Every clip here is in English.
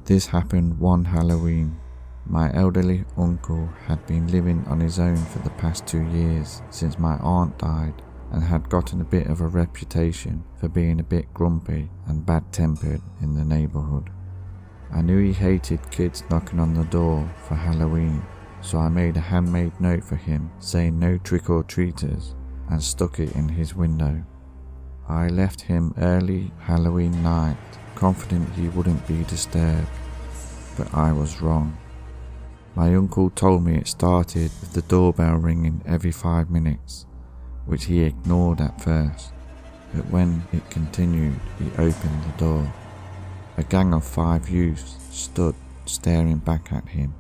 This happened one Halloween. My elderly uncle had been living on his own for the past 2 years since my aunt died, and had gotten a bit of a reputation for being a bit grumpy and bad-tempered in the neighbourhood. I knew he hated kids knocking on the door for Halloween, so I made a handmade note for him saying no trick-or-treaters and stuck it in his window. I left him early Halloween night, confident he wouldn't be disturbed, but I was wrong. My uncle told me it started with the doorbell ringing every 5 minutes, which he ignored at first, but when it continued, he opened the door. A gang of 5 youths stood staring back at him,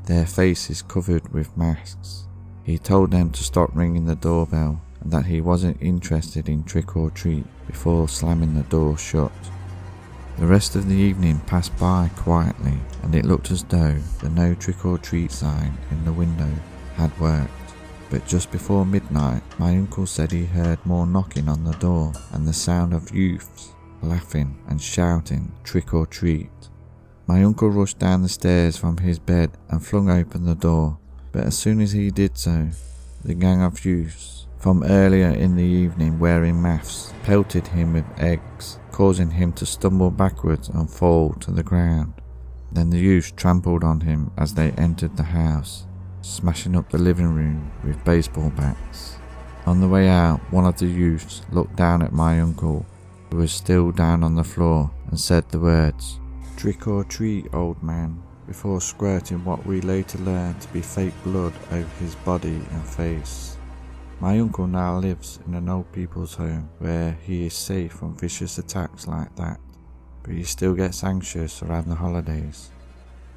their faces covered with masks. He told them to stop ringing the doorbell and that he wasn't interested in trick or treat before slamming the door shut. The rest of the evening passed by quietly, and it looked as though the no trick or treat sign in the window had worked. But just before midnight, my uncle said he heard more knocking on the door and the sound of youths laughing and shouting trick or treat. My uncle rushed down the stairs from his bed and flung open the door, but as soon as he did so, the gang of youths from earlier in the evening wearing masks pelted him with eggs, causing him to stumble backwards and fall to the ground. Then the youths trampled on him as they entered the house, smashing up the living room with baseball bats. On the way out, one of the youths looked down at my uncle, who was still down on the floor, and said the words, "Trick or treat, old man," before squirting what we later learned to be fake blood over his body and face. My uncle now lives in an old people's home where he is safe from vicious attacks like that, but he still gets anxious around the holidays,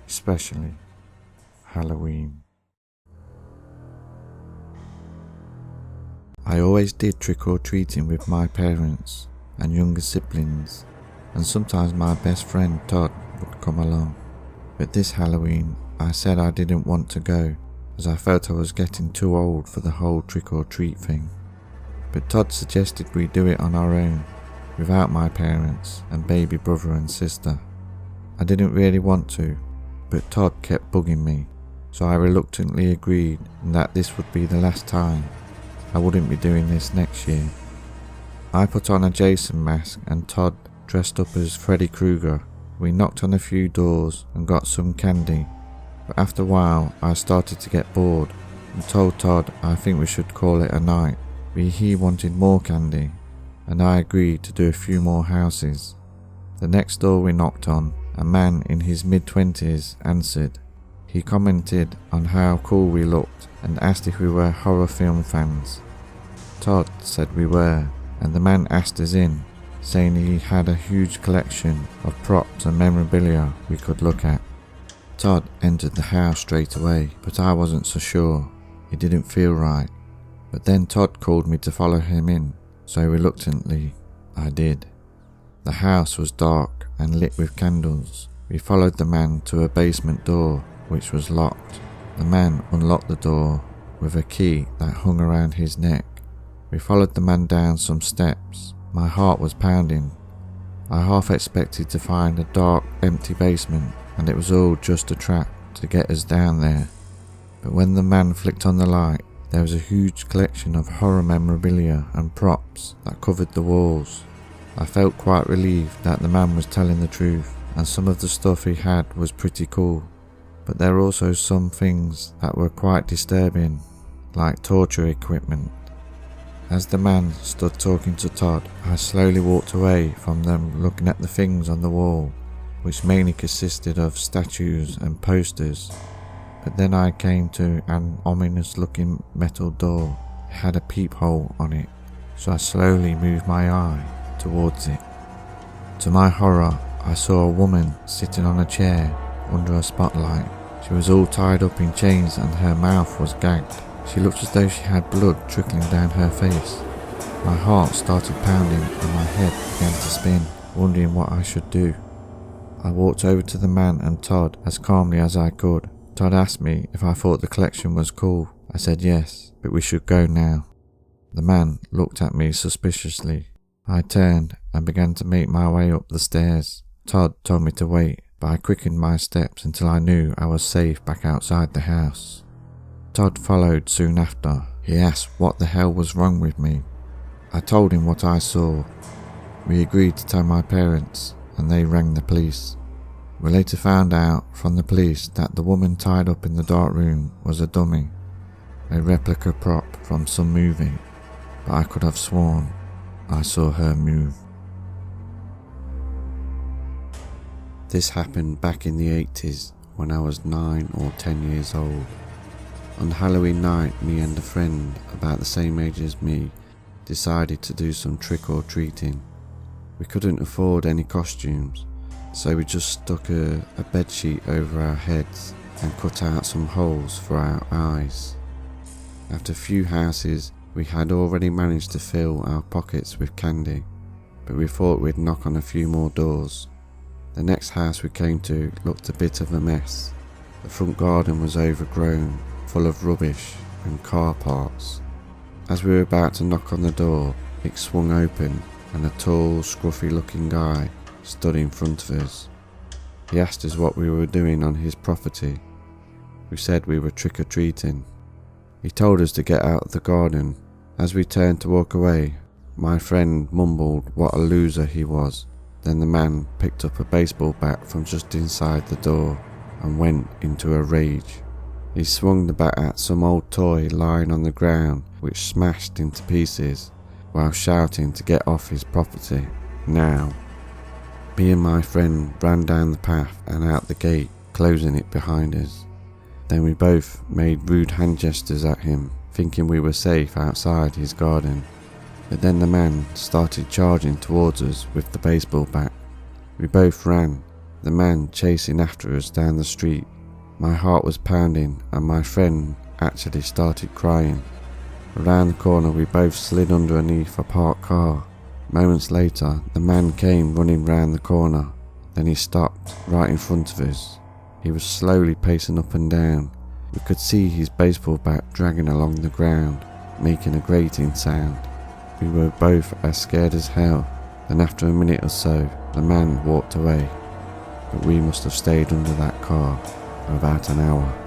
especially Halloween. I always did trick-or-treating with my parents and younger siblings, and sometimes my best friend Todd would come along. But this Halloween I said I didn't want to go, as I felt I was getting too old for the whole trick-or-treat thing. But Todd suggested we do it on our own, without my parents and baby brother and sister. I didn't really want to, but Todd kept bugging me, so I reluctantly agreed that this would be the last time. I wouldn't be doing this next year. I put on a Jason mask and Todd dressed up as Freddy Krueger. We knocked on a few doors and got some candy, but after a while I started to get bored and told Todd I think we should call it a night. But he wanted more candy, and I agreed to do a few more houses. The next door we knocked on, a man in his mid-20s answered. He commented on how cool we looked and asked if we were horror film fans. Todd said we were, and the man asked us in, saying he had a huge collection of props and memorabilia we could look at. Todd entered the house straight away, but I wasn't so sure. It didn't feel right. But then Todd called me to follow him in, so reluctantly I did. The house was dark and lit with candles. We followed the man to a basement door, which was locked. The man unlocked the door with a key that hung around his neck. We followed the man down some steps. My heart was pounding. I half expected to find a dark, empty basement, and it was all just a trap to get us down there. But when the man flicked on the light, there was a huge collection of horror memorabilia and props that covered the walls. I felt quite relieved that the man was telling the truth, and some of the stuff he had was pretty cool. But there were also some things that were quite disturbing, like torture equipment. As the man stood talking to Todd, I slowly walked away from them, looking at the things on the wall, which mainly consisted of statues and posters. But then I came to an ominous looking metal door. It had a peephole on it, so I slowly moved my eye towards it. To my horror, I saw a woman sitting on a chair under a spotlight. She was all tied up in chains and her mouth was gagged. She looked as though she had blood trickling down her face. My heart started pounding and my head began to spin, wondering what I should do. I walked over to the man and Todd as calmly as I could. Todd asked me if I thought the collection was cool. I said yes, but we should go now. The man looked at me suspiciously. I turned and began to make my way up the stairs. Todd told me to wait but I quickened my steps until I knew I was safe back outside the house. Todd followed soon after. He asked what the hell was wrong with me. I told him what I saw. We agreed to tell my parents, and they rang the police. We later found out from the police that the woman tied up in the dark room was a dummy, a replica prop from some movie, but I could have sworn I saw her move. This happened back in the 80s when I was 9 or 10 years old. On Halloween night, me and a friend about the same age as me decided to do some trick-or-treating. We couldn't afford any costumes, so we just stuck a bedsheet over our heads and cut out some holes for our eyes. After a few houses, we had already managed to fill our pockets with candy, but we thought we'd knock on a few more doors. The next house we came to looked a bit of a mess. The front garden was overgrown, full of rubbish and car parts. As we were about to knock on the door, it swung open and a tall, scruffy looking guy stood in front of us. He asked us what we were doing on his property. We said we were trick-or-treating. He told us to get out of the garden. As we turned to walk away, my friend mumbled what a loser he was. Then the man picked up a baseball bat from just inside the door and went into a rage. He swung the bat at some old toy lying on the ground, which smashed into pieces, while shouting to get off his property, now. Me and my friend ran down the path and out the gate, closing it behind us. Then we both made rude hand gestures at him, thinking we were safe outside his garden. But then the man started charging towards us with the baseball bat. We both ran, the man chasing after us down the street. My heart was pounding and my friend actually started crying. Around the corner we both slid underneath a parked car. Moments later, the man came running round the corner. Then he stopped right in front of us. He was slowly pacing up and down. We could see his baseball bat dragging along the ground, making a grating sound. We were both as scared as hell. Then after a minute or so, the man walked away. But we must have stayed under that car for about an hour.